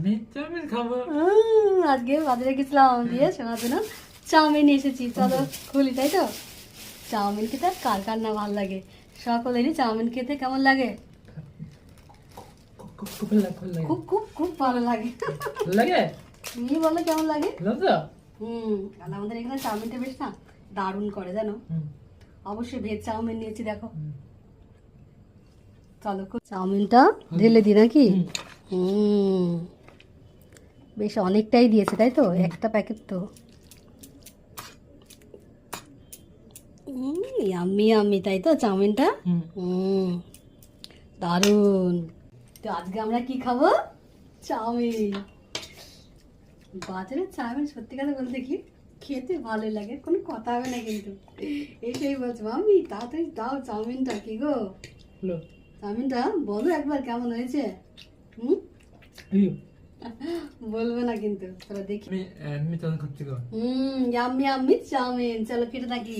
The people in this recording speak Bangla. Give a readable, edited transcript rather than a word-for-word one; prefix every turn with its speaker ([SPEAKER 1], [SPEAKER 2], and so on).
[SPEAKER 1] আমি চাউমিন খাবো।
[SPEAKER 2] আজকে বাজারে গেছিলাম দিয়ে শোনার জন্য চাউমিন এসেছি, চলো খুলি, তাই তো? চাউমিন খেতে কার কার না ভালো লাগে, সকলেরই চাউমিন খেতে কেমন লাগে?
[SPEAKER 1] খুব লাগে, খুব লাগে।
[SPEAKER 2] খুব খুব খুব ভালো লাগে।
[SPEAKER 1] লাগে?
[SPEAKER 2] তুমি বলো কেমন লাগে?
[SPEAKER 1] লজ্জা?
[SPEAKER 2] আর আমাদের এখানে চাউমিনটা বেশ না দারুণ করে, জানো? অবশ্যই ভেজ চাউমিন নিয়েছি, দেখো। চলো চাউমিনটা ঢেলে দিই নাকি? বেশ অনেকটাই দিয়েছে, তাই তো? একটা প্যাকেট তো। ইয়াম্মি ইয়াম্মি, তাই তো চাউমিনটা? দারুণ। তো আজকে আমরা কি খাবো? চাউমিন। বাজারের চাউমিন সত্যি কথা বলতে কি খেতে ভালোই লাগে, কোনো কথা হবে না, কিন্তু এটাই বলছো মাম্মি তাড়াতাড়ি দাও চাউমিনটা। কি গো চাউমিনটা বলো একবার কেমন হয়েছে? বলবে না কিন্তু, তোরা দেখি।
[SPEAKER 1] আমি চাউমিন খাচ্ছি গো।
[SPEAKER 2] Yummy yummy chowmein. চলো খেতে থাকি।